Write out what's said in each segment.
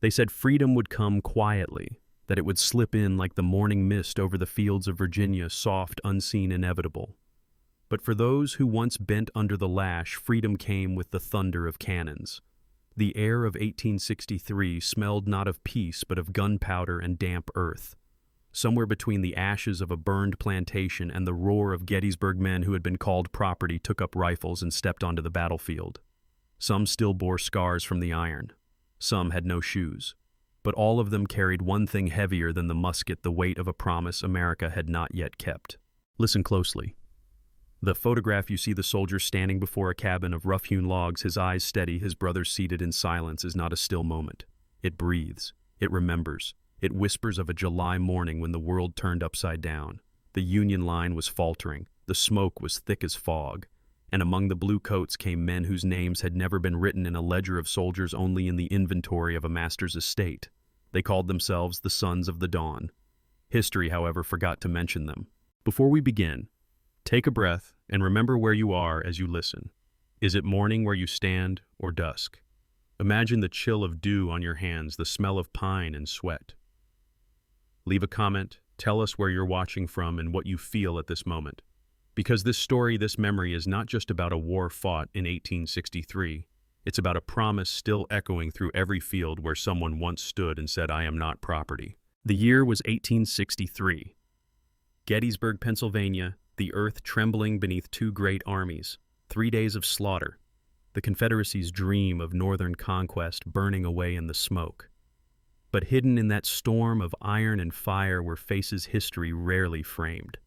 They said freedom would come quietly, that it would slip in like the morning mist over the fields of Virginia, soft, unseen, inevitable. But for those who once bent under the lash, freedom came with the thunder of cannons. The air of 1863 smelled not of peace but of gunpowder and damp earth. Somewhere between the ashes of a burned plantation and the roar of Gettysburg men who had been called property took up rifles and stepped onto the battlefield. Some still bore scars from the iron. Some had no shoes. But all of them carried one thing heavier than the musket, the weight of a promise America had not yet kept. Listen closely. The photograph, you see the soldier standing before a cabin of rough-hewn logs, his eyes steady, his brothers seated in silence, is not a still moment. It breathes. It remembers. It whispers of a July morning when the world turned upside down. The Union line was faltering. The smoke was thick as fog. And among the blue coats came men whose names had never been written in a ledger of soldiers, only in the inventory of a master's estate. They called themselves the Sons of the Dawn. History, however, forgot to mention them. Before we begin, take a breath and remember where you are as you listen. Is it morning where you stand or dusk? Imagine the chill of dew on your hands, the smell of pine and sweat. Leave a comment, tell us where you're watching from and what you feel at this moment. Because this story, this memory is not just about a war fought in 1863. It's about a promise still echoing through every field where someone once stood and said, "I am not property." The year was 1863. Gettysburg, Pennsylvania, the earth trembling beneath two great armies. 3 days of slaughter. The Confederacy's dream of northern conquest burning away in the smoke. But hidden in that storm of iron and fire were faces history rarely framed.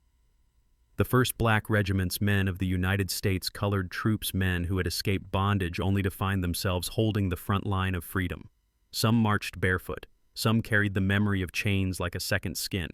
The 1st Black Regiment's men of the United States colored troops, men who had escaped bondage only to find themselves holding the front line of freedom. Some marched barefoot. Some carried the memory of chains like a second skin.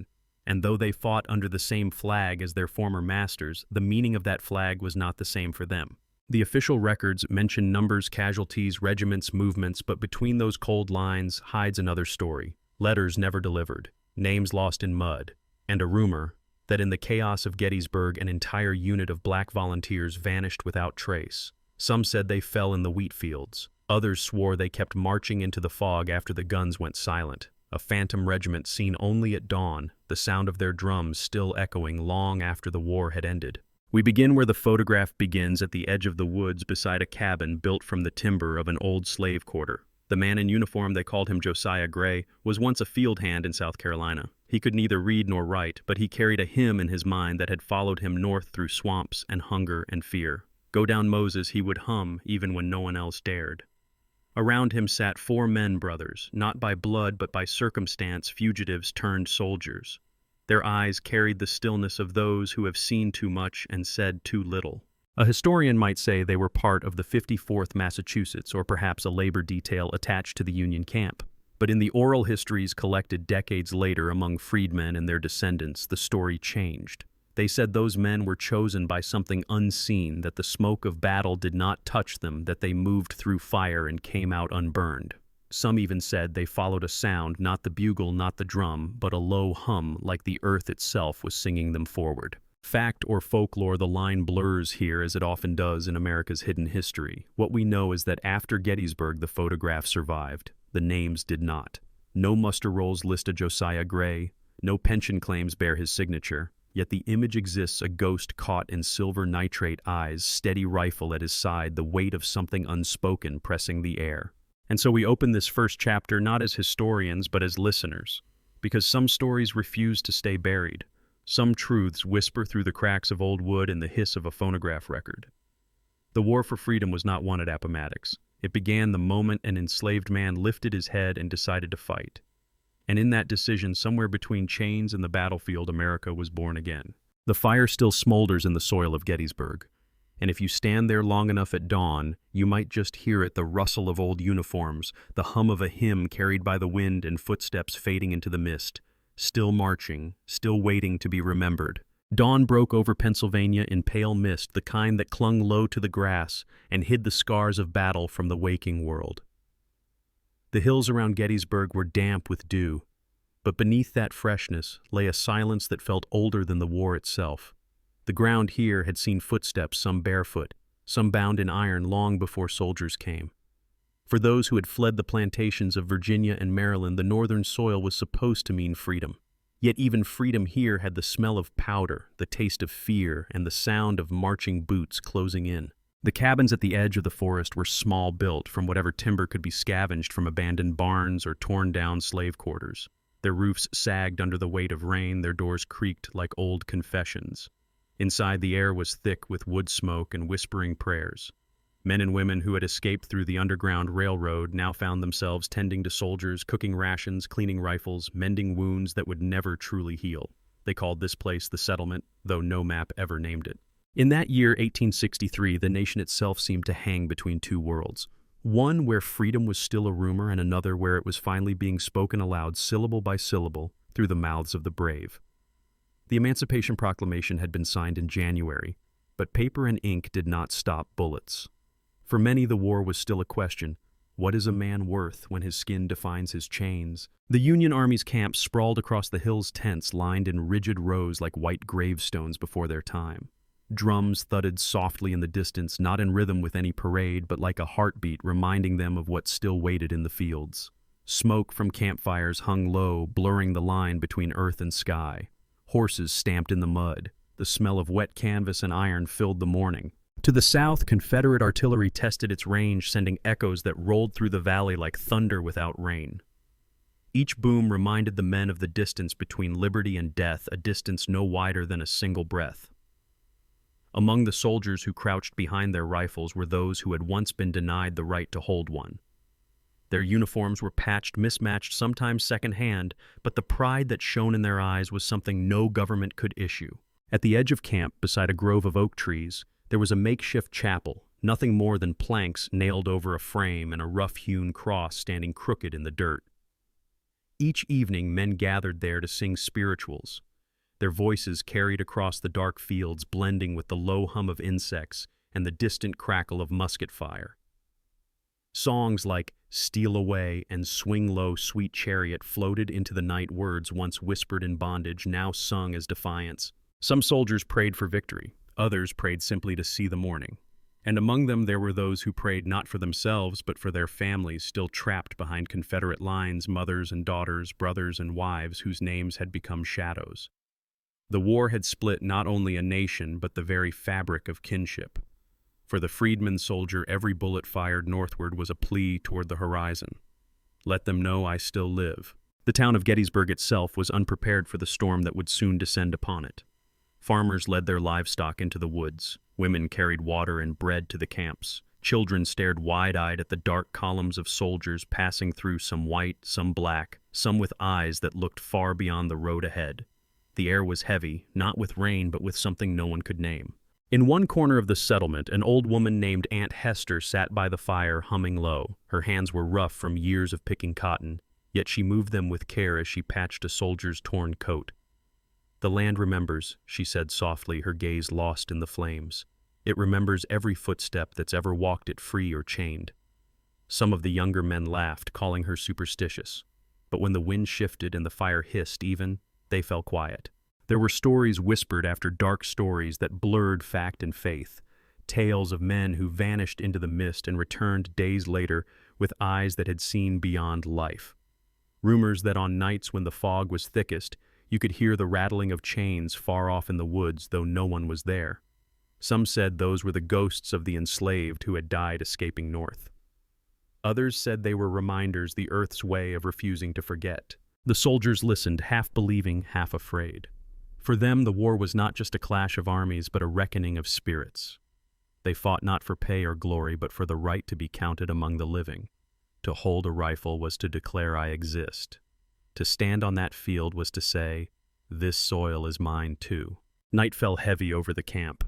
And though they fought under the same flag as their former masters, the meaning of that flag was not the same for them. The official records mention numbers, casualties, regiments, movements, but between those cold lines hides another story. Letters never delivered, names lost in mud, and a rumor that in the chaos of Gettysburg an entire unit of black volunteers vanished without trace. Some said they fell in the wheat fields. Others swore they kept marching into the fog after the guns went silent. A phantom regiment seen only at dawn, the sound of their drums still echoing long after the war had ended. We begin where the photograph begins, at the edge of the woods beside a cabin built from the timber of an old slave quarter. The man in uniform, they called him Josiah Gray, was once a field hand in South Carolina. He could neither read nor write, but he carried a hymn in his mind that had followed him north through swamps and hunger and fear. Go down Moses, he would hum even when no one else dared. Around him sat 4 men brothers, not by blood but by circumstance, fugitives turned soldiers. Their eyes carried the stillness of those who have seen too much and said too little. A historian might say they were part of the 54th Massachusetts, or perhaps a labor detail attached to the Union camp. But in the oral histories collected decades later among freedmen and their descendants, the story changed. They said those men were chosen by something unseen, that the smoke of battle did not touch them, that they moved through fire and came out unburned. Some even said they followed a sound, not the bugle, not the drum, but a low hum, like the earth itself was singing them forward. Fact or folklore, the line blurs here as it often does in America's hidden history. What we know is that after Gettysburg, the photograph survived. The names did not. No muster rolls list a Josiah Gray. No pension claims bear his signature. Yet the image exists, a ghost caught in silver nitrate eyes, steady rifle at his side, the weight of something unspoken pressing the air. And so we open this first chapter not as historians but as listeners, because some stories refuse to stay buried. Some truths whisper through the cracks of old wood and the hiss of a phonograph record. The war for freedom was not won at Appomattox. It began the moment an enslaved man lifted his head and decided to fight. And in that decision, somewhere between chains and the battlefield, America was born again. The fire still smolders in the soil of Gettysburg. And if you stand there long enough at dawn, you might just hear it, the rustle of old uniforms, the hum of a hymn carried by the wind and footsteps fading into the mist, still marching, still waiting to be remembered. Dawn broke over Pennsylvania in pale mist, the kind that clung low to the grass and hid the scars of battle from the waking world. The hills around Gettysburg were damp with dew, but beneath that freshness lay a silence that felt older than the war itself. The ground here had seen footsteps, some barefoot, some bound in iron long before soldiers came. For those who had fled the plantations of Virginia and Maryland, the northern soil was supposed to mean freedom. Yet even freedom here had the smell of powder, the taste of fear, and the sound of marching boots closing in. The cabins at the edge of the forest were small built from whatever timber could be scavenged from abandoned barns or torn-down slave quarters. Their roofs sagged under the weight of rain, their doors creaked like old confessions. Inside, the air was thick with wood smoke and whispering prayers. Men and women who had escaped through the Underground Railroad now found themselves tending to soldiers, cooking rations, cleaning rifles, mending wounds that would never truly heal. They called this place the settlement, though no map ever named it. In that year, 1863, the nation itself seemed to hang between two worlds. One where freedom was still a rumor, and another where it was finally being spoken aloud syllable by syllable through the mouths of the brave. The Emancipation Proclamation had been signed in January, but paper and ink did not stop bullets. For many, the war was still a question. What is a man worth when his skin defines his chains? The Union Army's camps sprawled across the hills, tents lined in rigid rows like white gravestones before their time. Drums thudded softly in the distance, not in rhythm with any parade, but like a heartbeat reminding them of what still waited in the fields. Smoke from campfires hung low, blurring the line between earth and sky. Horses stamped in the mud. The smell of wet canvas and iron filled the morning. To the south, Confederate artillery tested its range, sending echoes that rolled through the valley like thunder without rain. Each boom reminded the men of the distance between liberty and death, a distance no wider than a single breath. Among the soldiers who crouched behind their rifles were those who had once been denied the right to hold one. Their uniforms were patched, mismatched, sometimes second-hand, but the pride that shone in their eyes was something no government could issue. At the edge of camp, beside a grove of oak trees, there was a makeshift chapel, nothing more than planks nailed over a frame and a rough-hewn cross standing crooked in the dirt. Each evening, men gathered there to sing spirituals, their voices carried across the dark fields, blending with the low hum of insects and the distant crackle of musket fire. Songs like "Steal Away" and "Swing Low, Sweet Chariot" floated into the night, words once whispered in bondage, now sung as defiance. Some soldiers prayed for victory. Others prayed simply to see the morning. And among them there were those who prayed not for themselves but for their families still trapped behind Confederate lines, mothers and daughters, brothers and wives whose names had become shadows. The war had split not only a nation but the very fabric of kinship. For the freedman soldier, every bullet fired northward was a plea toward the horizon. Let them know I still live. The town of Gettysburg itself was unprepared for the storm that would soon descend upon it. Farmers led their livestock into the woods. Women carried water and bread to the camps. Children stared wide-eyed at the dark columns of soldiers passing through, some white, some black, some with eyes that looked far beyond the road ahead. The air was heavy, not with rain but with something no one could name. In one corner of the settlement, an old woman named Aunt Hester sat by the fire, humming low. Her hands were rough from years of picking cotton, yet she moved them with care as she patched a soldier's torn coat. "The land remembers," she said softly, her gaze lost in the flames. "It remembers every footstep that's ever walked it free or chained." Some of the younger men laughed, calling her superstitious. But when the wind shifted and the fire hissed even, they fell quiet. There were stories whispered after dark stories that blurred fact and faith, tales of men who vanished into the mist and returned days later with eyes that had seen beyond life. Rumors that on nights when the fog was thickest, you could hear the rattling of chains far off in the woods, though no one was there. Some said those were the ghosts of the enslaved who had died escaping north. Others said they were reminders, the earth's way of refusing to forget. The soldiers listened, half believing, half afraid. For them, the war was not just a clash of armies, but a reckoning of spirits. They fought not for pay or glory, but for the right to be counted among the living. To hold a rifle was to declare I exist. To stand on that field was to say, this soil is mine too. Night fell heavy over the camp.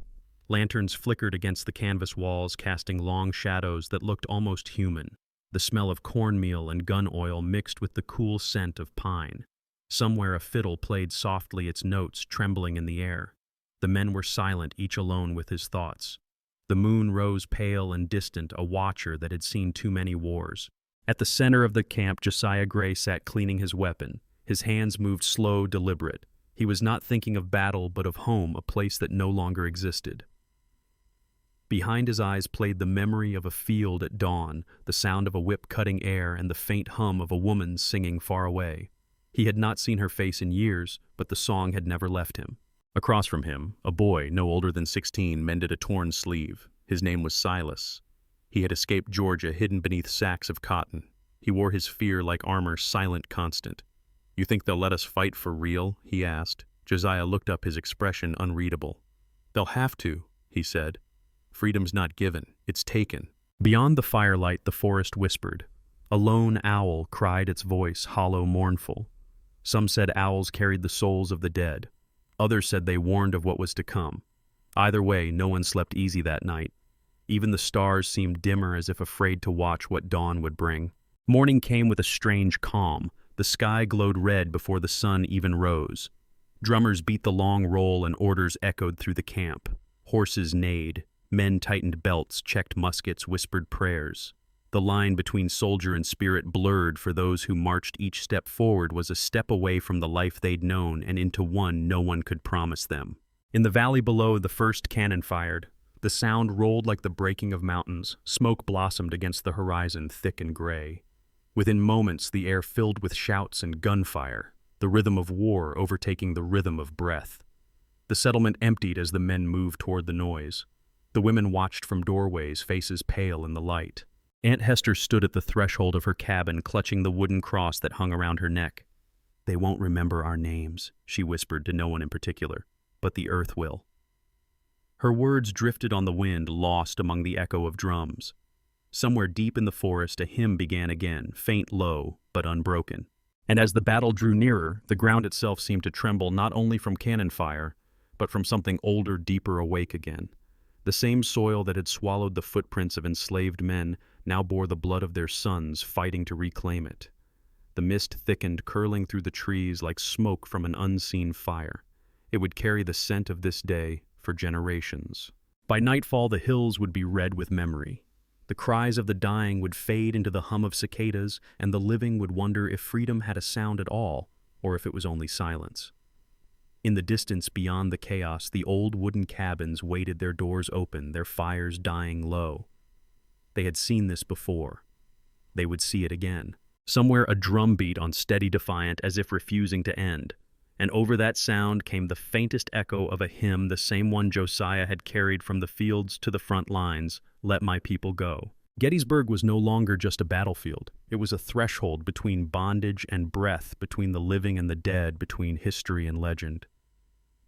Lanterns flickered against the canvas walls, casting long shadows that looked almost human. The smell of cornmeal and gun oil mixed with the cool scent of pine. Somewhere a fiddle played softly, its notes trembling in the air. The men were silent, each alone with his thoughts. The moon rose pale and distant, a watcher that had seen too many wars. At the center of the camp, Josiah Gray sat cleaning his weapon. His hands moved slow, deliberate. He was not thinking of battle, but of home, a place that no longer existed. Behind his eyes played the memory of a field at dawn, the sound of a whip cutting air, and the faint hum of a woman singing far away. He had not seen her face in years, but the song had never left him. Across from him, a boy, no older than 16, mended a torn sleeve. His name was Silas. He had escaped Georgia, hidden beneath sacks of cotton. He wore his fear like armor, silent, constant. "You think they'll let us fight for real?" he asked. Josiah looked up, his expression unreadable. "They'll have to," he said. "Freedom's not given, it's taken." Beyond the firelight, the forest whispered. A lone owl cried, its voice hollow, mournful. Some said owls carried the souls of the dead. Others said they warned of what was to come. Either way, no one slept easy that night. Even the stars seemed dimmer, as if afraid to watch what dawn would bring. Morning came with a strange calm. The sky glowed red before the sun even rose. Drummers beat the long roll and orders echoed through the camp. Horses neighed. Men tightened belts, checked muskets, whispered prayers. The line between soldier and spirit blurred, for those who marched each step forward was a step away from the life they'd known and into one no one could promise them. In the valley below, the first cannon fired. The sound rolled like the breaking of mountains. Smoke blossomed against the horizon, thick and gray. Within moments, the air filled with shouts and gunfire, the rhythm of war overtaking the rhythm of breath. The settlement emptied as the men moved toward the noise. The women watched from doorways, faces pale in the light. Aunt Hester stood at the threshold of her cabin, clutching the wooden cross that hung around her neck. "They won't remember our names," she whispered to no one in particular, "but the earth will." Her words drifted on the wind, lost among the echo of drums. Somewhere deep in the forest, a hymn began again, faint, low, but unbroken. And as the battle drew nearer, the ground itself seemed to tremble, not only from cannon fire, but from something older, deeper awake again. The same soil that had swallowed the footprints of enslaved men now bore the blood of their sons, fighting to reclaim it. The mist thickened, curling through the trees like smoke from an unseen fire. It would carry the scent of this day for generations. By nightfall, the hills would be red with memory. The cries of the dying would fade into the hum of cicadas, and the living would wonder if freedom had a sound at all, or if it was only silence. In the distance beyond the chaos, the old wooden cabins waited, their doors open, their fires dying low. They had seen this before. They would see it again. Somewhere a drum beat on steady defiant, as if refusing to end. And over that sound came the faintest echo of a hymn, the same one Josiah had carried from the fields to the front lines, "Let my people go." Gettysburg was no longer just a battlefield. It was a threshold between bondage and breath, between the living and the dead, between history and legend.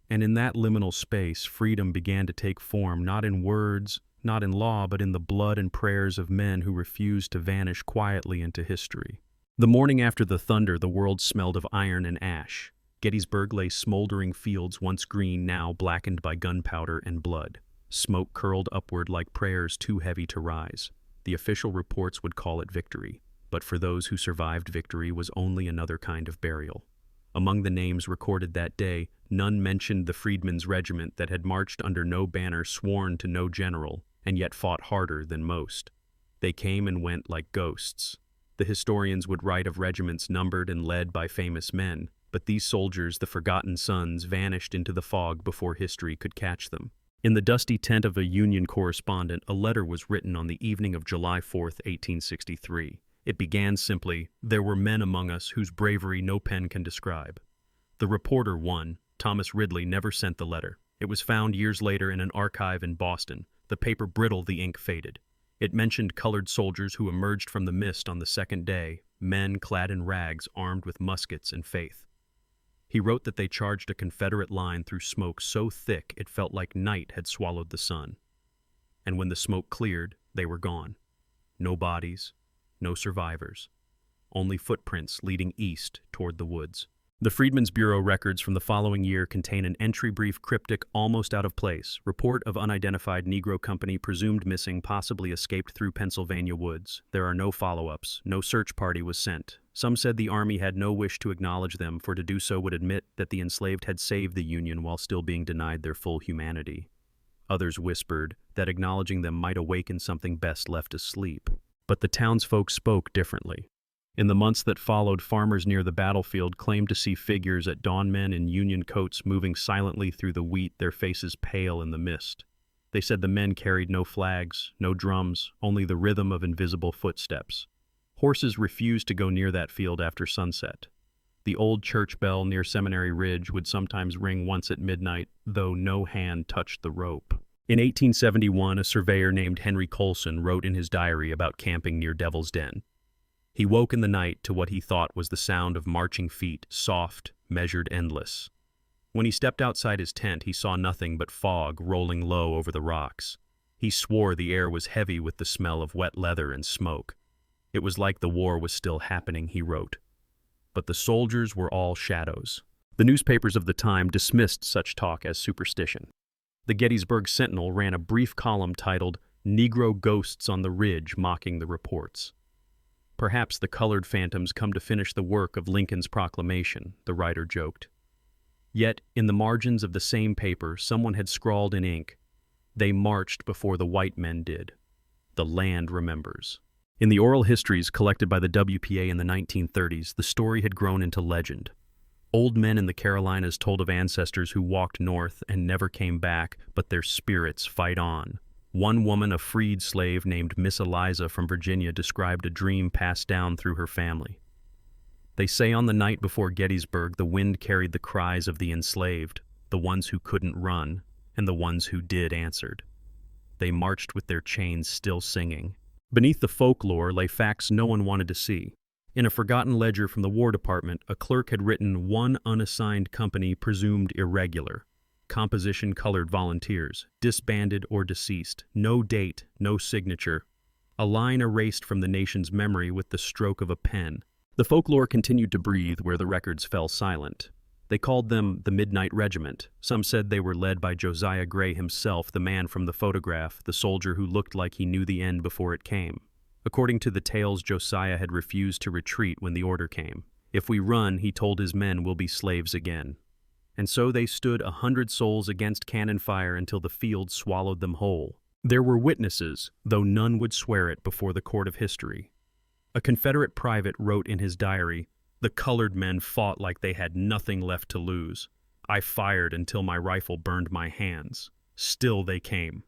And in that liminal space, freedom began to take form, not in words, not in law, but in the blood and prayers of men who refused to vanish quietly into history. The morning after the thunder, the world smelled of iron and ash. Gettysburg lay smoldering fields, once green, now blackened by gunpowder and blood. Smoke curled upward like prayers too heavy to rise. The official reports would call it victory, but for those who survived, victory was only another kind of burial. Among the names recorded that day, none mentioned the freedmen's regiment that had marched under no banner, sworn to no general, and yet fought harder than most. They came and went like ghosts. The historians would write of regiments numbered and led by famous men, but these soldiers, the forgotten sons, vanished into the fog before history could catch them. In the dusty tent of a Union correspondent, a letter was written on the evening of July 4th, 1863. It began simply, "There were men among us whose bravery no pen can describe." The reporter, one, Thomas Ridley, never sent the letter. It was found years later in an archive in Boston. The paper brittle, the ink faded. It mentioned colored soldiers who emerged from the mist on the second day, men clad in rags, armed with muskets and faith. He wrote that they charged a Confederate line through smoke so thick it felt like night had swallowed the sun. And when the smoke cleared, they were gone. No bodies, no survivors, only footprints leading east toward the woods. The Freedmen's Bureau records from the following year contain an entry brief, cryptic, almost out of place. Report of unidentified Negro company presumed missing, possibly escaped through Pennsylvania woods. There are no follow-ups. No search party was sent. Some said the Army had no wish to acknowledge them, for to do so would admit that the enslaved had saved the Union while still being denied their full humanity. Others whispered that acknowledging them might awaken something best left asleep. But the townsfolk spoke differently. In the months that followed, farmers near the battlefield claimed to see figures at dawn, men in Union coats moving silently through the wheat, their faces pale in the mist. They said the men carried no flags, no drums, only the rhythm of invisible footsteps. Horses refused to go near that field after sunset. The old church bell near Seminary Ridge would sometimes ring once at midnight, though no hand touched the rope. In 1871, a surveyor named Henry Colson wrote in his diary about camping near Devil's Den. He woke in the night to what he thought was the sound of marching feet, soft, measured, endless. When he stepped outside his tent, he saw nothing but fog rolling low over the rocks. He swore the air was heavy with the smell of wet leather and smoke. It was like the war was still happening, he wrote. But the soldiers were all shadows. The newspapers of the time dismissed such talk as superstition. The Gettysburg Sentinel ran a brief column titled "Negro Ghosts on the Ridge," mocking the reports. Perhaps the colored phantoms come to finish the work of Lincoln's proclamation, the writer joked. Yet, in the margins of the same paper, someone had scrawled in ink, "They marched before the white men did. The land remembers." In the oral histories collected by the WPA in the 1930s, the story had grown into legend. Old men in the Carolinas told of ancestors who walked north and never came back, but their spirits fight on. One woman, a freed slave named Miss Eliza from Virginia, described a dream passed down through her family. They say on the night before Gettysburg, the wind carried the cries of the enslaved, the ones who couldn't run, and the ones who did answered. They marched with their chains still singing. Beneath the folklore lay facts no one wanted to see. In a forgotten ledger from the War Department, a clerk had written one unassigned company presumed irregular. Composition colored volunteers, disbanded or deceased. No date, no signature. A line erased from the nation's memory with the stroke of a pen. The folklore continued to breathe where the records fell silent. They called them the Midnight Regiment. Some said they were led by Josiah Gray himself, the man from the photograph, the soldier who looked like he knew the end before it came. According to the tales, Josiah had refused to retreat when the order came. If we run, he told his men, we'll be slaves again. And so they stood 100 souls against cannon fire until the field swallowed them whole. There were witnesses, though none would swear it before the court of history. A Confederate private wrote in his diary, "The colored men fought like they had nothing left to lose. I fired until my rifle burned my hands. Still they came."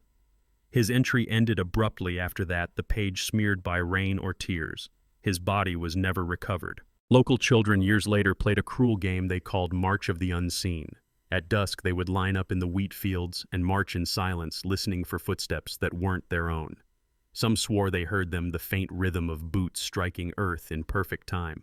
His entry ended abruptly after that, the page smeared by rain or tears. His body was never recovered. Local children years later played a cruel game they called March of the Unseen. At dusk, they would line up in the wheat fields and march in silence, listening for footsteps that weren't their own. Some swore they heard them, the faint rhythm of boots striking earth in perfect time.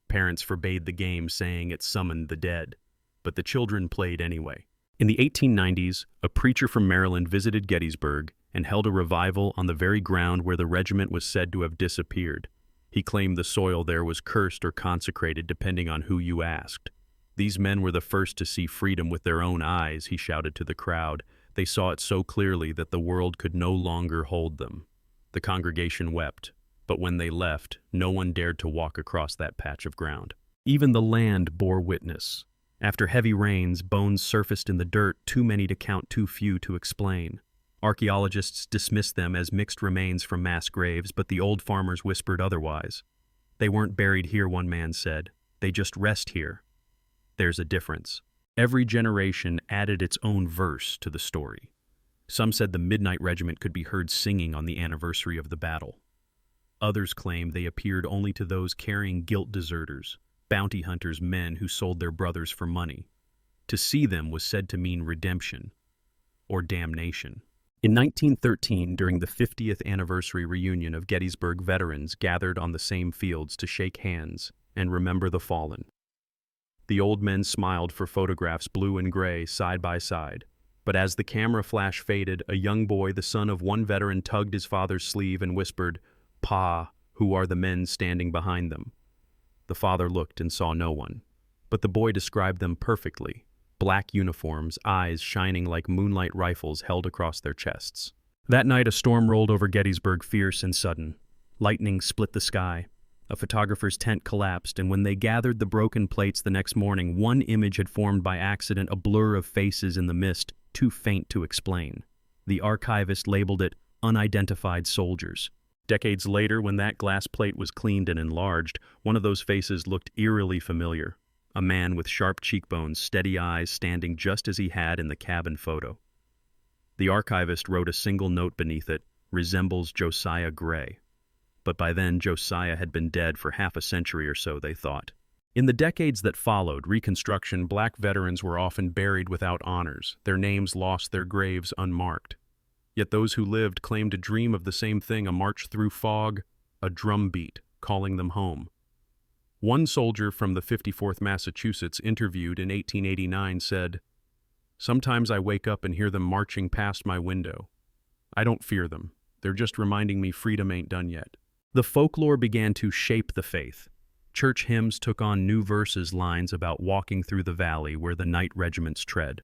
Parents forbade the game, saying it summoned the dead. But the children played anyway. In the 1890s, a preacher from Maryland visited Gettysburg and held a revival on the very ground where the regiment was said to have disappeared. He claimed the soil there was cursed or consecrated, depending on who you asked. "These men were the first to see freedom with their own eyes," he shouted to the crowd. "They saw it so clearly that the world could no longer hold them." The congregation wept, but when they left, no one dared to walk across that patch of ground. Even the land bore witness. After heavy rains, bones surfaced in the dirt, too many to count, too few to explain. Archaeologists dismissed them as mixed remains from mass graves, but the old farmers whispered otherwise. "They weren't buried here," one man said. "They just rest here." There's a difference. Every generation added its own verse to the story. Some said the Midnight Regiment could be heard singing on the anniversary of the battle. Others claimed they appeared only to those carrying guilt deserters, bounty hunters, men who sold their brothers for money. To see them was said to mean redemption or damnation. In 1913, during the 50th anniversary reunion of Gettysburg veterans gathered on the same fields to shake hands and remember the fallen. The old men smiled for photographs, blue and gray, side by side. But as the camera flash faded, a young boy, the son of one veteran, tugged his father's sleeve and whispered, "Pa, who are the men standing behind them?" The father looked and saw no one. But the boy described them perfectly. Black uniforms, eyes shining like moonlight rifles held across their chests. That night, a storm rolled over Gettysburg, fierce and sudden. Lightning split the sky. A photographer's tent collapsed, and when they gathered the broken plates the next morning, one image had formed by accident, a blur of faces in the mist, too faint to explain. The archivist labeled it "unidentified soldiers." Decades later, when that glass plate was cleaned and enlarged, one of those faces looked eerily familiar. A man with sharp cheekbones, steady eyes, standing just as he had in the cabin photo. The archivist wrote a single note beneath it, "Resembles Josiah Gray." But by then, Josiah had been dead for half a century or so, they thought. In the decades that followed Reconstruction, black veterans were often buried without honors. Their names lost their graves unmarked. Yet those who lived claimed to dream of the same thing: a march through fog, a drum beat, calling them home. One soldier from the 54th Massachusetts, interviewed in 1889, said, "Sometimes I wake up and hear them marching past my window. I don't fear them. They're just reminding me freedom ain't done yet." The folklore began to shape the faith. Church hymns took on new verses, lines about walking through the valley where the night regiments tread.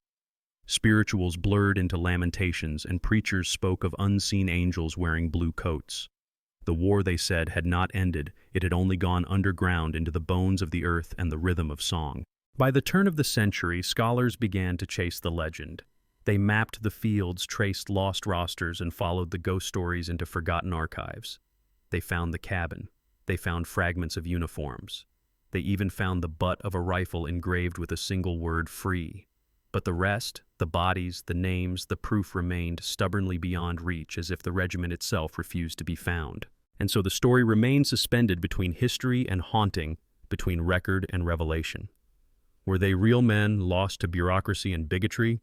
Spirituals blurred into lamentations, and preachers spoke of unseen angels wearing blue coats. The war, they said, had not ended. It had only gone underground into the bones of the earth and the rhythm of song. By the turn of the century, scholars began to chase the legend. They mapped the fields, traced lost rosters, and followed the ghost stories into forgotten archives. They found the cabin. They found fragments of uniforms. They even found the butt of a rifle engraved with a single word, "free." But the rest, the bodies, the names, the proof remained stubbornly beyond reach, as if the regiment itself refused to be found. And so the story remained suspended between history and haunting, between record and revelation. Were they real men lost to bureaucracy and bigotry,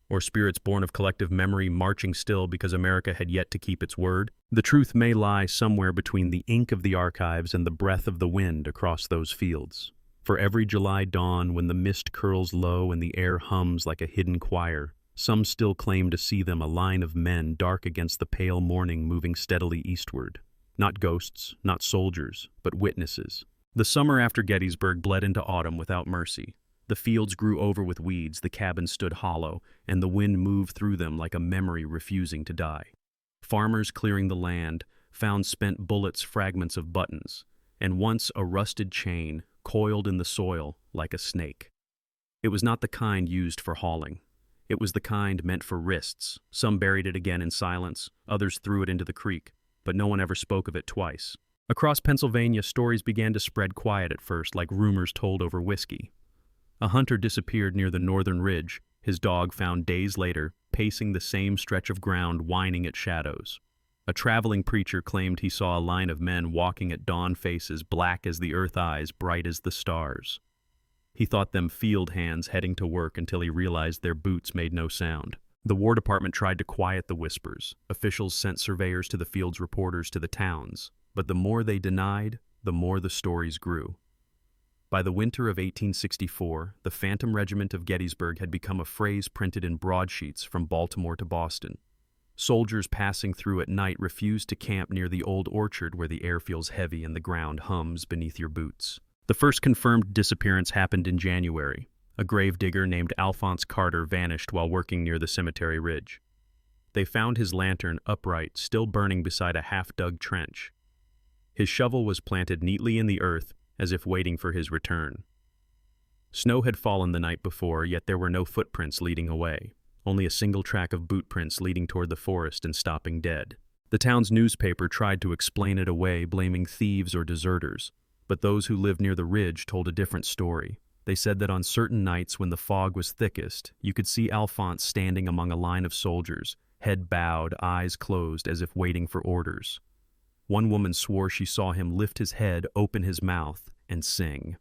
or spirits born of collective memory marching still because America had yet to keep its word? The truth may lie somewhere between the ink of the archives and the breath of the wind across those fields. For every July dawn, when the mist curls low and the air hums like a hidden choir, some still claim to see them, a line of men dark against the pale morning, moving steadily eastward. Not ghosts, not soldiers, but witnesses. The summer after Gettysburg bled into autumn without mercy. The fields grew over with weeds, the cabins stood hollow, and the wind moved through them like a memory refusing to die. Farmers clearing the land found spent bullets, fragments of buttons, and once a rusted chain coiled in the soil like a snake. It was not the kind used for hauling. It was the kind meant for wrists. Some buried it again in silence, others threw it into the creek, but no one ever spoke of it twice. Across Pennsylvania, stories began to spread quiet at first, like rumors told over whiskey. A hunter disappeared near the northern ridge, his dog found days later, pacing the same stretch of ground, whining at shadows. A traveling preacher claimed he saw a line of men walking at dawn, faces black as the earth, eyes bright as the stars. He thought them field hands heading to work until he realized their boots made no sound. The War Department tried to quiet the whispers. Officials sent surveyors to the fields, reporters to the towns. But the more they denied, the more the stories grew. By the winter of 1864, the Phantom Regiment of Gettysburg had become a phrase printed in broadsheets from Baltimore to Boston. Soldiers passing through at night refused to camp near the old orchard where the air feels heavy and the ground hums beneath your boots. The first confirmed disappearance happened in January. A gravedigger named Alphonse Carter vanished while working near the cemetery ridge. They found his lantern upright, still burning beside a half-dug trench. His shovel was planted neatly in the earth, as if waiting for his return. Snow had fallen the night before, yet there were no footprints leading away, only a single track of boot prints leading toward the forest and stopping dead. The town's newspaper tried to explain it away, blaming thieves or deserters, but those who lived near the ridge told a different story. They said that on certain nights when the fog was thickest, you could see Alphonse standing among a line of soldiers, head bowed, eyes closed, as if waiting for orders. One woman swore she saw him lift his head, open his mouth, and sing.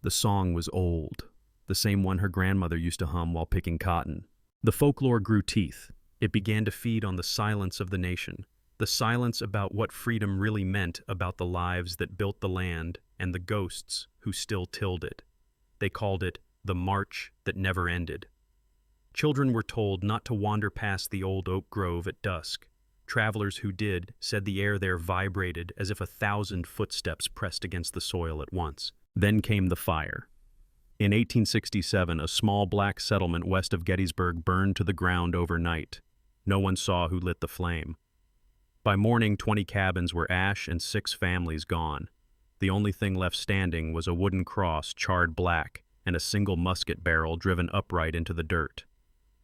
The song was old, the same one her grandmother used to hum while picking cotton. The folklore grew teeth. It began to feed on the silence of the nation, the silence about what freedom really meant, about the lives that built the land and the ghosts who still tilled it. They called it the march that never ended. Children were told not to wander past the old oak grove at dusk. Travelers who did said the air there vibrated as if 1,000 footsteps pressed against the soil at once. Then came the fire. In 1867, a small black settlement west of Gettysburg burned to the ground overnight. No one saw who lit the flame. By morning, 20 cabins were ash and 6 families gone. The only thing left standing was a wooden cross charred black and a single musket barrel driven upright into the dirt.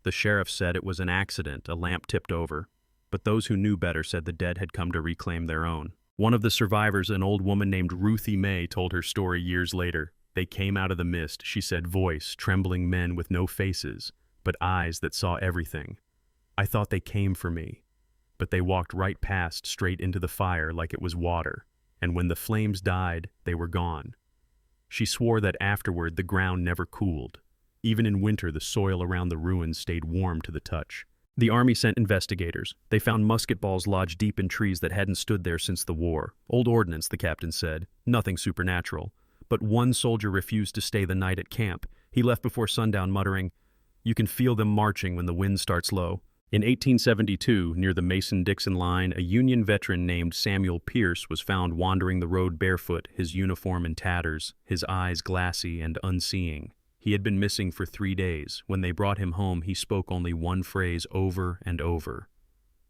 The sheriff said it was an accident, a lamp tipped over. But those who knew better said the dead had come to reclaim their own. One of the survivors, an old woman named Ruthie May, told her story years later. They came out of the mist, she said, voice, trembling men with no faces, but eyes that saw everything. I thought they came for me, but they walked right past straight into the fire like it was water, and when the flames died, they were gone. She swore that afterward the ground never cooled. Even in winter, the soil around the ruins stayed warm to the touch. The army sent investigators. They found musket balls lodged deep in trees that hadn't stood there since the war. Old ordnance, the captain said. Nothing supernatural. But one soldier refused to stay the night at camp. He left before sundown, muttering, "You can feel them marching when the wind starts low." In 1872, near the Mason-Dixon line, a Union veteran named Samuel Pierce was found wandering the road barefoot, his uniform in tatters, his eyes glassy and unseeing. He had been missing for 3 days. When they brought him home, he spoke only one phrase over and over.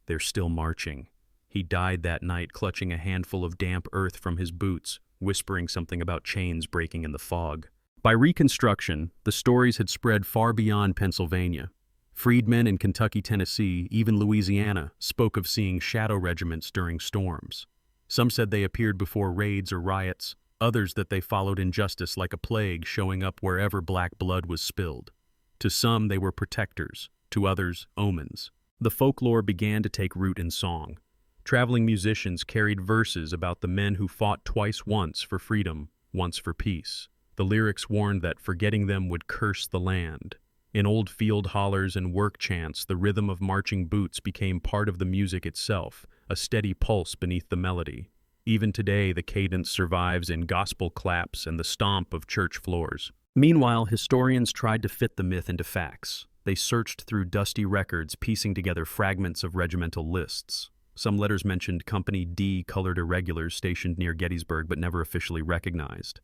"They're still marching." He died that night clutching a handful of damp earth from his boots, whispering something about chains breaking in the fog. By Reconstruction, the stories had spread far beyond Pennsylvania. Freedmen in Kentucky, Tennessee, even Louisiana, spoke of seeing shadow regiments during storms. Some said they appeared before raids or riots, others that they followed injustice like a plague, showing up wherever black blood was spilled. To some, they were protectors, to others, omens. The folklore began to take root in song. Traveling musicians carried verses about the men who fought twice, once for freedom, once for peace. The lyrics warned that forgetting them would curse the land. In old field hollers and work chants, the rhythm of marching boots became part of the music itself, a steady pulse beneath the melody. Even today, the cadence survives in gospel claps and the stomp of church floors. Meanwhile, historians tried to fit the myth into facts. They searched through dusty records, piecing together fragments of regimental lists. Some letters mentioned Company D colored irregulars stationed near Gettysburg but never officially recognized.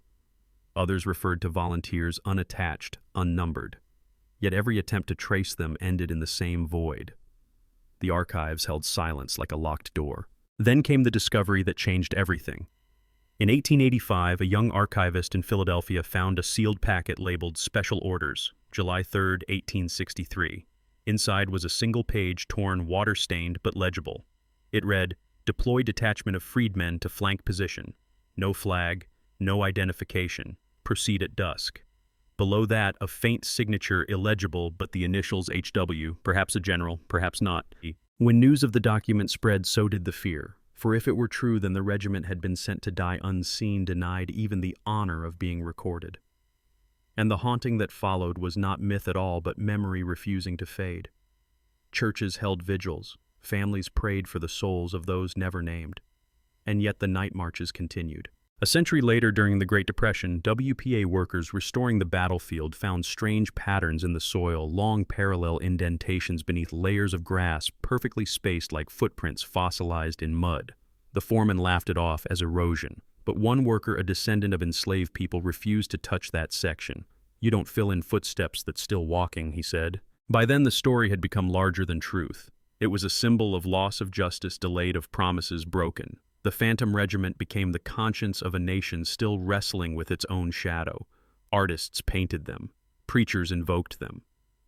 Others referred to volunteers unattached, unnumbered. Yet every attempt to trace them ended in the same void. The archives held silence like a locked door. Then came the discovery that changed everything. In 1885, a young archivist in Philadelphia found a sealed packet labeled Special Orders, July 3, 1863. Inside was a single page torn water-stained but legible. It read, "Deploy detachment of freedmen to flank position. No flag, no identification. Proceed at dusk." Below that, a faint signature illegible but the initials HW, perhaps a general, perhaps not. When news of the document spread, so did the fear. For if it were true, then the regiment had been sent to die unseen, denied even the honor of being recorded. And the haunting that followed was not myth at all, but memory refusing to fade. Churches held vigils, families prayed for the souls of those never named. And yet the night marches continued. A century later, during the Great Depression, WPA workers restoring the battlefield found strange patterns in the soil, long parallel indentations beneath layers of grass, perfectly spaced like footprints fossilized in mud. The foreman laughed it off as erosion, but one worker, a descendant of enslaved people, refused to touch that section. "You don't fill in footsteps that's still walking," he said. By then, the story had become larger than truth. It was a symbol of loss of justice delayed, of promises broken. The Phantom Regiment became the conscience of a nation still wrestling with its own shadow. Artists painted them. Preachers invoked them.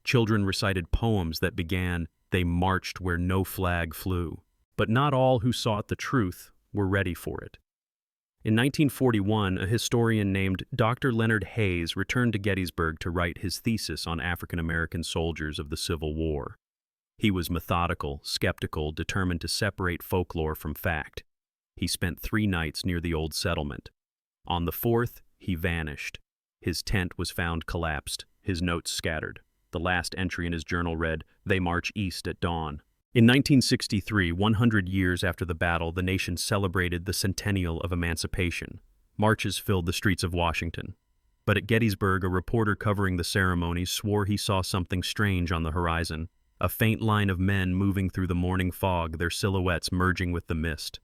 Children recited poems that began, "They marched where no flag flew." But not all who sought the truth were ready for it. In 1941, a historian named Dr. Leonard Hayes returned to Gettysburg to write his thesis on African American soldiers of the Civil War. He was methodical, skeptical, determined to separate folklore from fact. He spent 3 nights near the old settlement. On the 4th, he vanished. His tent was found collapsed, his notes scattered. The last entry in his journal read, "They march east at dawn." In 1963, 100 years after the battle, the nation celebrated the centennial of emancipation. Marches filled the streets of Washington. But at Gettysburg, a reporter covering the ceremony swore he saw something strange on the horizon. A faint line of men moving through the morning fog, their silhouettes merging with the mist.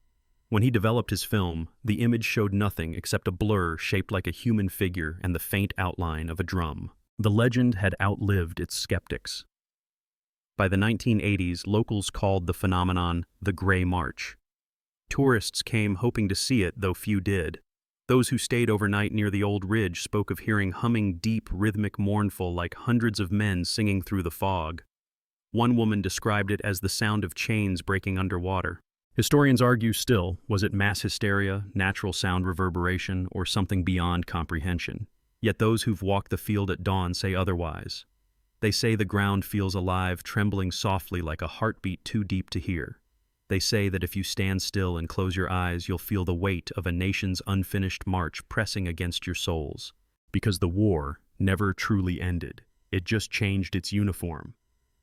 When he developed his film, the image showed nothing except a blur shaped like a human figure and the faint outline of a drum. The legend had outlived its skeptics. By the 1980s, locals called the phenomenon the Gray March. Tourists came hoping to see it, though few did. Those who stayed overnight near the old ridge spoke of hearing humming deep, rhythmic, mournful, like hundreds of men singing through the fog. One woman described it as the sound of chains breaking underwater. Historians argue still, was it mass hysteria, natural sound reverberation, or something beyond comprehension? Yet those who've walked the field at dawn say otherwise. They say the ground feels alive, trembling softly like a heartbeat too deep to hear. They say that if you stand still and close your eyes, you'll feel the weight of a nation's unfinished march pressing against your souls. Because the war never truly ended. It just changed its uniform.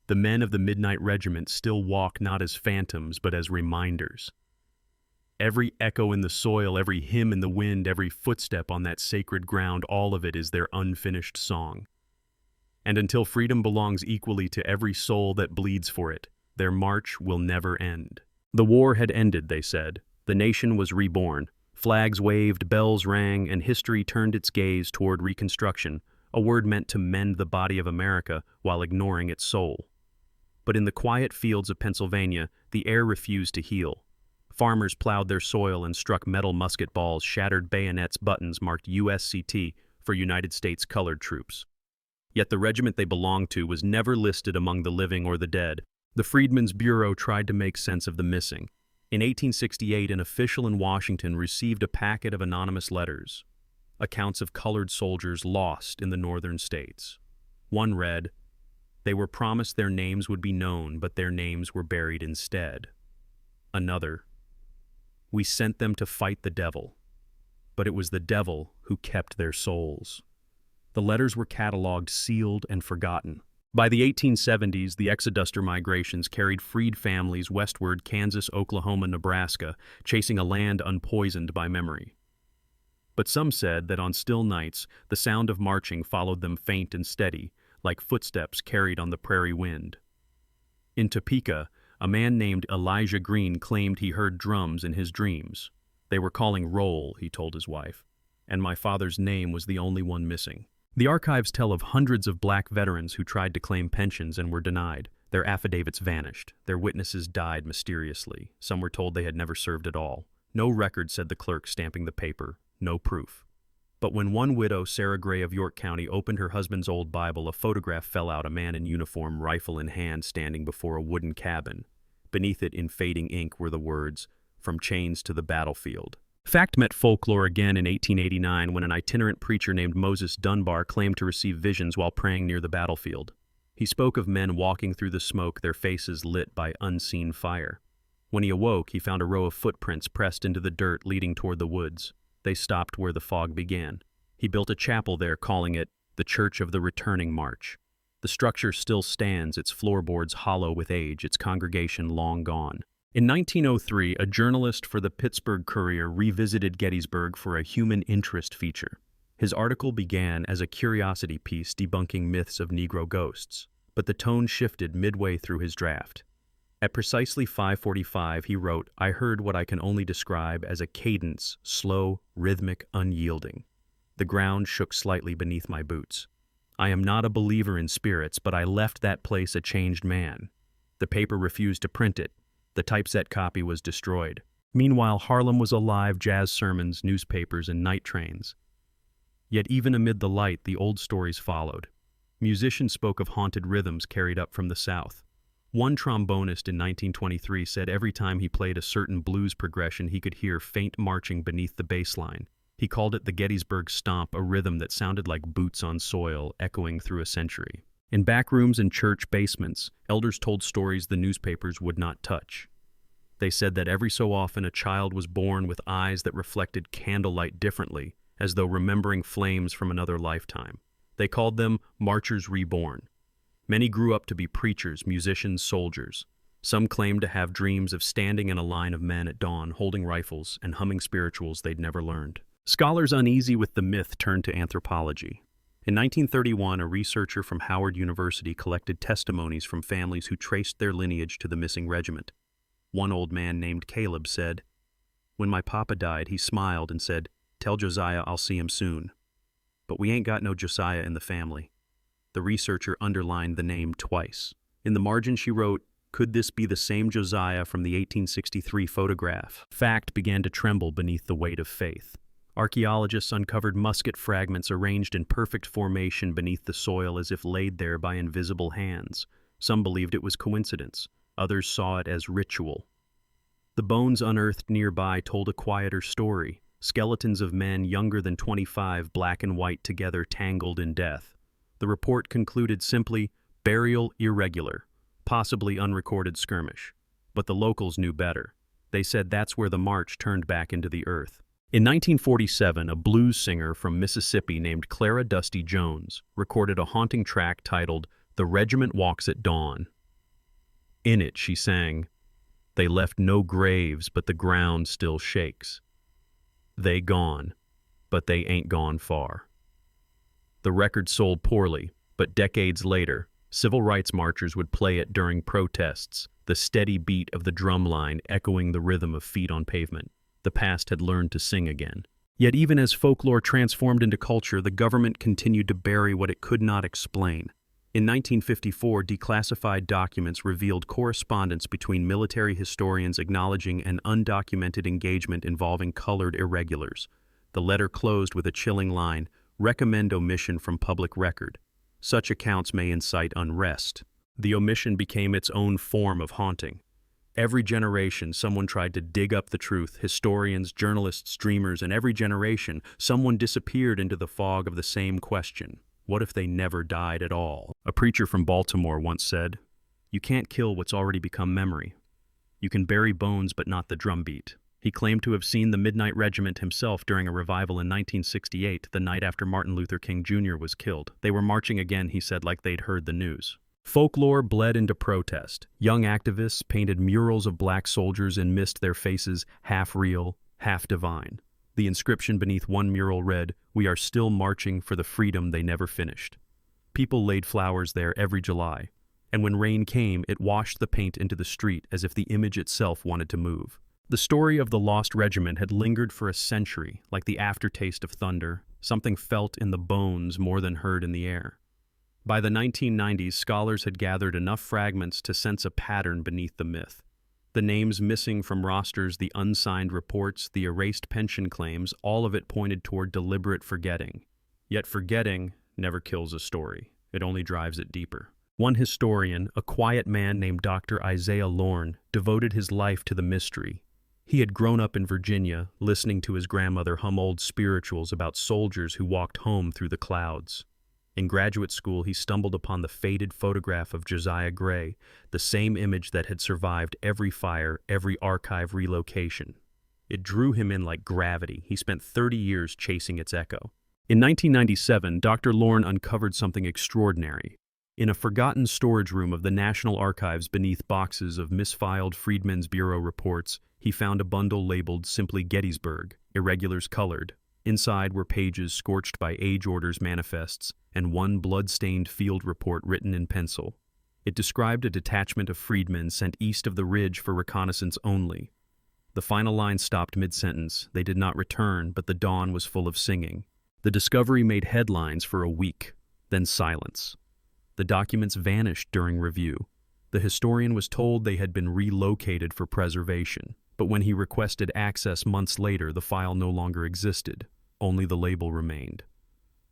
The men of the Midnight Regiment still walk not as phantoms, but as reminders. Every echo in the soil, every hymn in the wind, every footstep on that sacred ground, all of it is their unfinished song. And until freedom belongs equally to every soul that bleeds for it, their march will never end. The war had ended, they said. The nation was reborn. Flags waved, bells rang, and history turned its gaze toward Reconstruction, a word meant to mend the body of America while ignoring its soul. But in the quiet fields of Pennsylvania, the air refused to heal. Farmers plowed their soil and struck metal musket balls, shattered bayonets, buttons marked USCT for United States Colored Troops. Yet the regiment they belonged to was never listed among the living or the dead. The Freedmen's Bureau tried to make sense of the missing. In 1868, an official in Washington received a packet of anonymous letters, accounts of colored soldiers lost in the northern states. One read, "They were promised their names would be known, but their names were buried instead." Another, "We sent them to fight the devil, but it was the devil who kept their souls." The letters were catalogued, sealed, and forgotten. By the 1870s, the exoduster migrations carried freed families westward, Kansas, Oklahoma, Nebraska, chasing a land unpoisoned by memory. But some said that on still nights, the sound of marching followed them faint and steady, like footsteps carried on the prairie wind. In Topeka, a man named Elijah Green claimed he heard drums in his dreams. They were calling roll, he told his wife, and my father's name was the only one missing. The archives tell of hundreds of black veterans who tried to claim pensions and were denied. Their affidavits vanished. Their witnesses died mysteriously. Some were told they had never served at all. No record, said the clerk stamping the paper. No proof. But when one widow, Sarah Gray of York County, opened her husband's old Bible, a photograph fell out, a man in uniform, rifle in hand, standing before a wooden cabin. Beneath it, in fading ink, were the words, "From chains to the battlefield." Fact met folklore again in 1889 when an itinerant preacher named Moses Dunbar claimed to receive visions while praying near the battlefield. He spoke of men walking through the smoke, their faces lit by unseen fire. When he awoke, he found a row of footprints pressed into the dirt leading toward the woods. They stopped where the fog began. He built a chapel there, calling it the Church of the Returning March. The structure still stands, its floorboards hollow with age, its congregation long gone. In 1903, a journalist for the Pittsburgh Courier revisited Gettysburg for a human interest feature. His article began as a curiosity piece debunking myths of Negro ghosts, but the tone shifted midway through his draft. At precisely 5:45, he wrote, "I heard what I can only describe as a cadence, slow, rhythmic, unyielding. The ground shook slightly beneath my boots. I am not a believer in spirits, but I left that place a changed man. The paper refused to print it. The typeset copy was destroyed. Meanwhile, Harlem was alive, jazz sermons, newspapers, and night trains. Yet even amid the light, the old stories followed. Musicians spoke of haunted rhythms carried up from the South. One trombonist in 1923 said every time he played a certain blues progression, he could hear faint marching beneath the bass line. He called it the Gettysburg Stomp, a rhythm that sounded like boots on soil echoing through a century. In back rooms and church basements, elders told stories the newspapers would not touch. They said that every so often a child was born with eyes that reflected candlelight differently, as though remembering flames from another lifetime. They called them Marchers Reborn. Many grew up to be preachers, musicians, soldiers. Some claimed to have dreams of standing in a line of men at dawn, holding rifles and humming spirituals they'd never learned. Scholars uneasy with the myth turned to anthropology. In 1931, a researcher from Howard University collected testimonies from families who traced their lineage to the missing regiment. One old man named Caleb said, "When my papa died, he smiled and said, 'Tell Josiah I'll see him soon.' But we ain't got no Josiah in the family." The researcher underlined the name twice. In the margin she wrote, "Could this be the same Josiah from the 1863 photograph?" Fact began to tremble beneath the weight of faith. Archaeologists uncovered musket fragments arranged in perfect formation beneath the soil as if laid there by invisible hands. Some believed it was coincidence. Others saw it as ritual. The bones unearthed nearby told a quieter story. Skeletons of men younger than 25, black and white together, tangled in death. The report concluded simply, Burial irregular, possibly unrecorded skirmish. But the locals knew better. They said that's where the march turned back into the earth. In 1947, a blues singer from Mississippi named Clara Dusty Jones recorded a haunting track titled "The Regiment Walks at Dawn." In it, she sang, "They left no graves, but the ground still shakes. They gone, but they ain't gone far." The record sold poorly, but decades later, civil rights marchers would play it during protests, the steady beat of the drumline echoing the rhythm of feet on pavement. The past had learned to sing again. Yet even as folklore transformed into culture, the government continued to bury what it could not explain. In 1954, declassified documents revealed correspondence between military historians acknowledging an undocumented engagement involving colored irregulars. The letter closed with a chilling line, "Recommend omission from public record. Such accounts may incite unrest." The omission became its own form of haunting. Every generation, someone tried to dig up the truth. Historians, journalists, dreamers, and every generation, someone disappeared into the fog of the same question. What if they never died at all? A preacher from Baltimore once said, "You can't kill what's already become memory. You can bury bones but not the drumbeat." He claimed to have seen the Midnight Regiment himself during a revival in 1968, the night after Martin Luther King Jr. was killed. They were marching again, he said, like they'd heard the news. Folklore bled into protest. Young activists painted murals of black soldiers and missed their faces, half real, half divine. The inscription beneath one mural read, "We are still marching for the freedom they never finished." People laid flowers there every July, and when rain came, it washed the paint into the street as if the image itself wanted to move. The story of the lost regiment had lingered for a century, like the aftertaste of thunder, something felt in the bones more than heard in the air. By the 1990s, scholars had gathered enough fragments to sense a pattern beneath the myth. The names missing from rosters, the unsigned reports, the erased pension claims, all of it pointed toward deliberate forgetting. Yet forgetting never kills a story. It only drives it deeper. One historian, a quiet man named Dr. Isaiah Lorne, devoted his life to the mystery. He had grown up in Virginia, listening to his grandmother hum old spirituals about soldiers who walked home through the clouds. In graduate school, he stumbled upon the faded photograph of Josiah Gray, the same image that had survived every fire, every archive relocation. It drew him in like gravity. He spent 30 years chasing its echo. In 1997, Dr. Lorne uncovered something extraordinary. In a forgotten storage room of the National Archives beneath boxes of misfiled Freedmen's Bureau reports, he found a bundle labeled simply Gettysburg, irregulars colored. Inside were pages scorched by age orders manifests and one blood-stained field report written in pencil. It described a detachment of freedmen sent east of the ridge for reconnaissance only. The final line stopped mid-sentence. They did not return, but the dawn was full of singing. The discovery made headlines for a week, then silence. The documents vanished during review. The historian was told they had been relocated for preservation. But when he requested access months later, the file no longer existed. Only the label remained.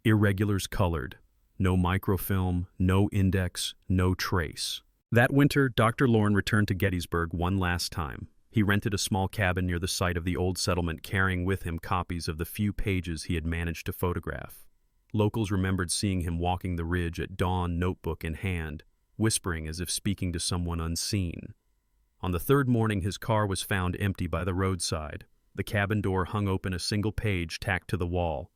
Irregulars colored. No microfilm, no index, no trace. That winter, Dr. Lorne returned to Gettysburg one last time. He rented a small cabin near the site of the old settlement, carrying with him copies of the few pages he had managed to photograph. Locals remembered seeing him walking the ridge at dawn, notebook in hand, whispering as if speaking to someone unseen. On the third morning, his car was found empty by the roadside. The cabin door hung open, a single page tacked to the wall.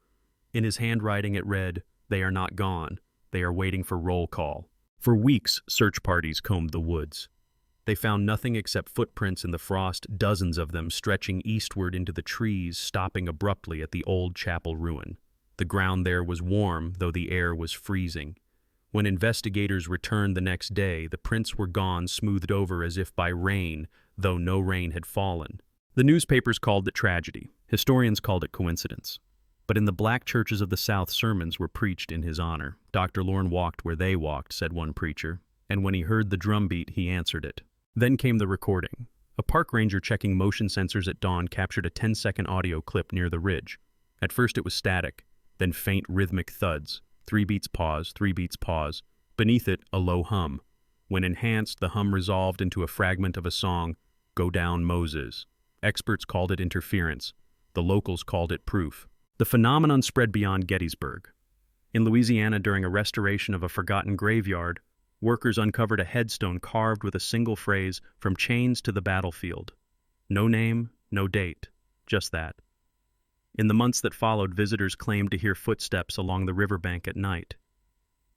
In his handwriting it read, "They are not gone. They are waiting for roll call." For weeks, search parties combed the woods. They found nothing except footprints in the frost, dozens of them stretching eastward into the trees, stopping abruptly at the old chapel ruin. The ground there was warm, though the air was freezing. When investigators returned the next day, the prints were gone, smoothed over as if by rain, though no rain had fallen. The newspapers called it tragedy. Historians called it coincidence. But in the black churches of the South, sermons were preached in his honor. Dr. Lorne walked where they walked, said one preacher, and when he heard the drumbeat, he answered it. Then came the recording. A park ranger checking motion sensors at dawn captured a 10-second audio clip near the ridge. At first it was static, then faint rhythmic thuds. 3 beats pause, 3 beats pause. Beneath it, a low hum. When enhanced, the hum resolved into a fragment of a song, "Go Down Moses." Experts called it interference. The locals called it proof. The phenomenon spread beyond Gettysburg. In Louisiana, during a restoration of a forgotten graveyard, Workers uncovered a headstone carved with a single phrase, "From chains to the battlefield." No name, no date, just that. In the months that followed, visitors claimed to hear footsteps along the riverbank at night.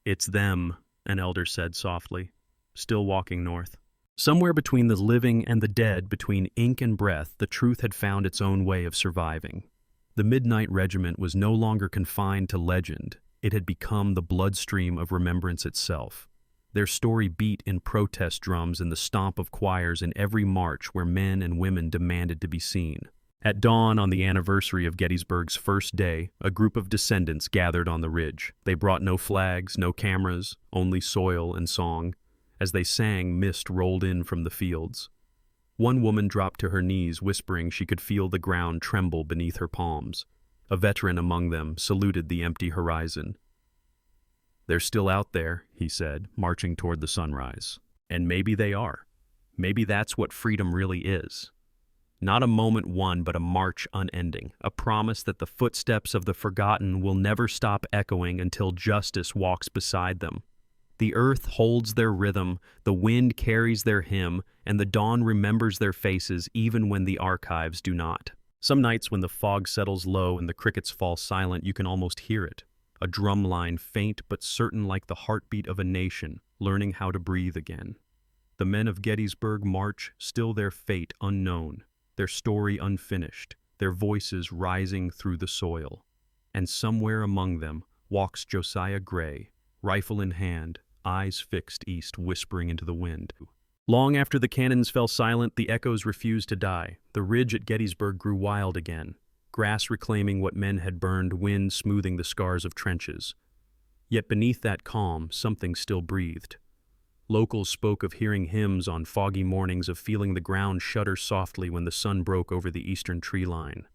"It's them," an elder said softly, still walking north. Somewhere between the living and the dead, between ink and breath, the truth had found its own way of surviving. The Midnight Regiment was no longer confined to legend. It had become the bloodstream of remembrance itself. Their story beat in protest drums and the stomp of choirs in every march where men and women demanded to be seen. At dawn on the anniversary of Gettysburg's first day, a group of descendants gathered on the ridge. They brought no flags, no cameras, only soil and song. As they sang, mist rolled in from the fields. One woman dropped to her knees, whispering she could feel the ground tremble beneath her palms. A veteran among them saluted the empty horizon. "They're still out there," he said, marching toward the sunrise. And maybe they are. Maybe that's what freedom really is. Not a moment won, but a march unending, a promise that the footsteps of the forgotten will never stop echoing until justice walks beside them. The earth holds their rhythm, the wind carries their hymn, and the dawn remembers their faces even when the archives do not. Some nights when the fog settles low and the crickets fall silent, you can almost hear it. A drum line, faint but certain like the heartbeat of a nation, learning how to breathe again. The men of Gettysburg march, still their fate unknown, their story unfinished, their voices rising through the soil. And somewhere among them walks Josiah Gray, rifle in hand, eyes fixed east, whispering into the wind. Long after the cannons fell silent, the echoes refused to die. The ridge at Gettysburg grew wild again, grass reclaiming what men had burned, wind smoothing the scars of trenches. Yet beneath that calm, something still breathed. Locals spoke of hearing hymns on foggy mornings, of feeling the ground shudder softly when the sun broke over the eastern tree line.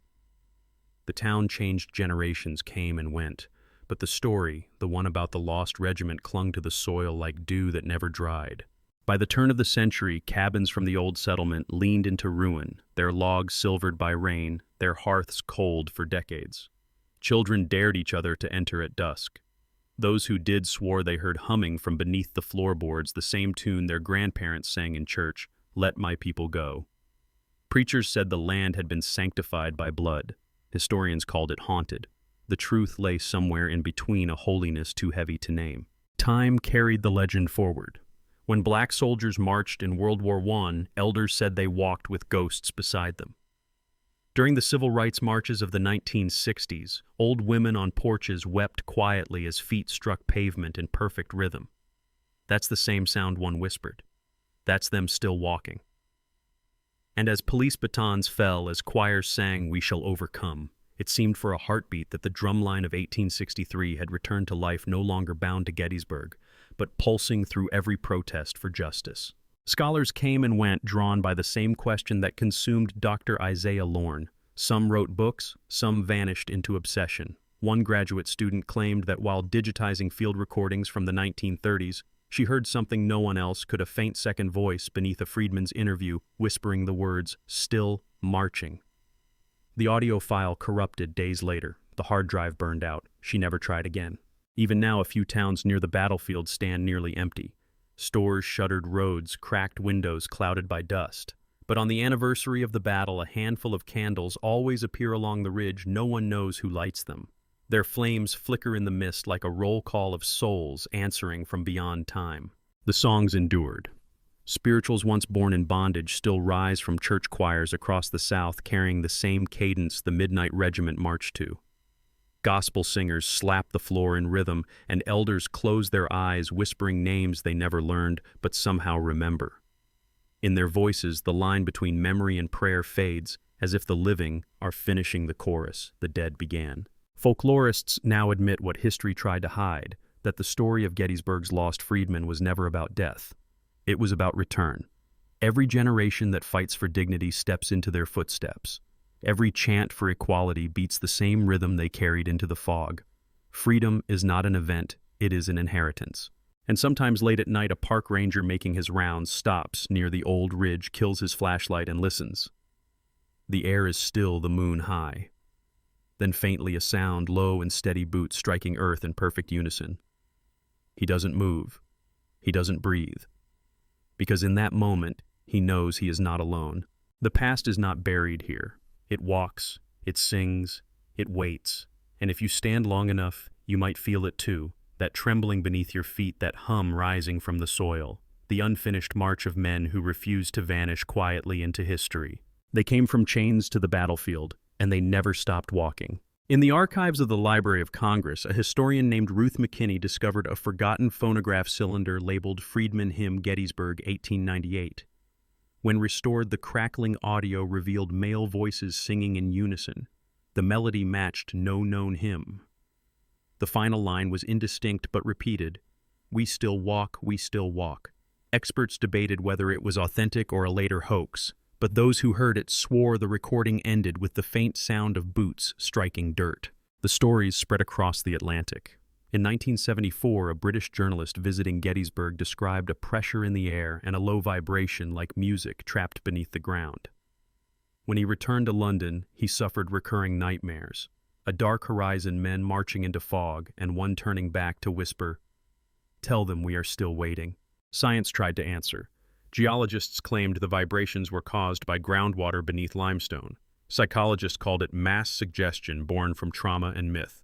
The town changed, generations came and went, but the story, the one about the lost regiment, clung to the soil like dew that never dried. By the turn of the century, cabins from the old settlement leaned into ruin, their logs silvered by rain, their hearths cold for decades. Children dared each other to enter at dusk. Those who did swore they heard humming from beneath the floorboards the same tune their grandparents sang in church, "Let my people go." Preachers said the land had been sanctified by blood. Historians called it haunted. The truth lay somewhere in between, a holiness too heavy to name. Time carried the legend forward. When black soldiers marched in World War I, elders said they walked with ghosts beside them. During the civil rights marches of the 1960s, old women on porches wept quietly as feet struck pavement in perfect rhythm. That's the same sound one whispered. That's them still walking. And as police batons fell, as choirs sang, "We shall overcome," it seemed for a heartbeat that the drumline of 1863 had returned to life, no longer bound to Gettysburg, but pulsing through every protest for justice. Scholars came and went, drawn by the same question that consumed Dr. Isaiah Lorne. Some wrote books, some vanished into obsession. One graduate student claimed that while digitizing field recordings from the 1930s, she heard something no one else could, a faint second voice beneath a freedman's interview whispering the words, "Still marching." The audio file corrupted days later. The hard drive burned out. She never tried again. Even now, a few towns near the battlefield stand nearly empty. Stores, shuttered roads, cracked windows clouded by dust. But on the anniversary of the battle, a handful of candles always appear along the ridge. No one knows who lights them. Their flames flicker in the mist like a roll call of souls answering from beyond time. The songs endured. Spirituals once born in bondage still rise from church choirs across the South, carrying the same cadence the Midnight Regiment marched to. Gospel singers slap the floor in rhythm, and elders close their eyes, whispering names they never learned but somehow remember. In their voices, the line between memory and prayer fades, as if the living are finishing the chorus the dead began. Folklorists now admit what history tried to hide, that the story of Gettysburg's lost freedmen was never about death. It was about return. Every generation that fights for dignity steps into their footsteps. Every chant for equality beats the same rhythm they carried into the fog. Freedom is not an event, it is an inheritance. And sometimes late at night, a park ranger making his rounds stops near the old ridge, kills his flashlight, and listens. The air is still, the moon high. Then faintly a sound, low and steady boots striking earth in perfect unison. He doesn't move. He doesn't breathe. Because in that moment, he knows he is not alone. The past is not buried here. It walks, it sings, it waits. And if you stand long enough, you might feel it too, that trembling beneath your feet, that hum rising from the soil, the unfinished march of men who refuse to vanish quietly into history. They came from chains to the battlefield, and they never stopped walking. In the archives of the Library of Congress, a historian named Ruth McKinney discovered a forgotten phonograph cylinder labeled Freedman Hymn Gettysburg 1898. When restored, the crackling audio revealed male voices singing in unison. The melody matched no known hymn. The final line was indistinct but repeated, "We still walk, we still walk." Experts debated whether it was authentic or a later hoax, but those who heard it swore the recording ended with the faint sound of boots striking dirt. The stories spread across the Atlantic. In 1974, a British journalist visiting Gettysburg described a pressure in the air and a low vibration like music trapped beneath the ground. When he returned to London, he suffered recurring nightmares. A dark horizon, men marching into fog, and one turning back to whisper, "Tell them we are still waiting." Science tried to answer. Geologists claimed the vibrations were caused by groundwater beneath limestone. Psychologists called it mass suggestion born from trauma and myth.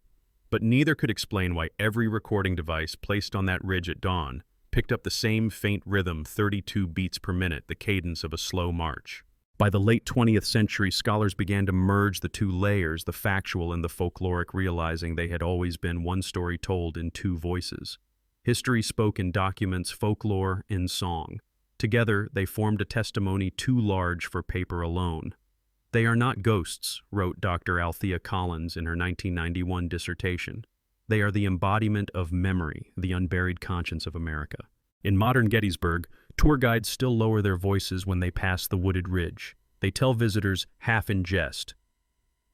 But neither could explain why every recording device placed on that ridge at dawn picked up the same faint rhythm, 32 beats per minute, the cadence of a slow march. By the late 20th century, scholars began to merge the two layers, the factual and the folkloric, realizing they had always been one story told in two voices. History spoke in documents, folklore in song. Together, they formed a testimony too large for paper alone. "They are not ghosts," wrote Dr. Althea Collins in her 1991 dissertation. "They are the embodiment of memory, the unburied conscience of America." In modern Gettysburg, tour guides still lower their voices when they pass the wooded ridge. They tell visitors, half in jest,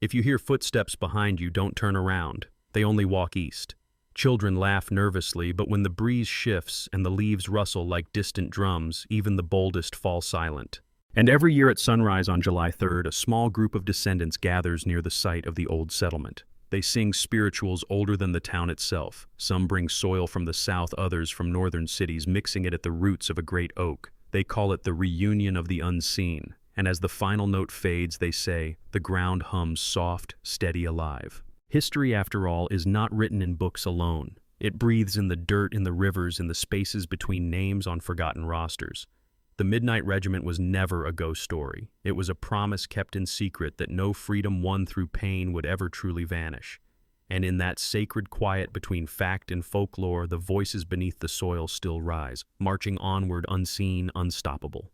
"If you hear footsteps behind you, don't turn around. They only walk east." Children laugh nervously, but when the breeze shifts and the leaves rustle like distant drums, even the boldest fall silent. And every year at sunrise on July 3rd, a small group of descendants gathers near the site of the old settlement. They sing spirituals older than the town itself. Some bring soil from the south, others from northern cities, mixing it at the roots of a great oak. They call it the reunion of the unseen. And as the final note fades, they say, "The ground hums soft, steady, alive." History, after all, is not written in books alone. It breathes in the dirt, in the rivers, in the spaces between names on forgotten rosters. The Midnight Regiment was never a ghost story. It was a promise kept in secret that no freedom won through pain would ever truly vanish. And in that sacred quiet between fact and folklore, the voices beneath the soil still rise, marching onward, unseen, unstoppable.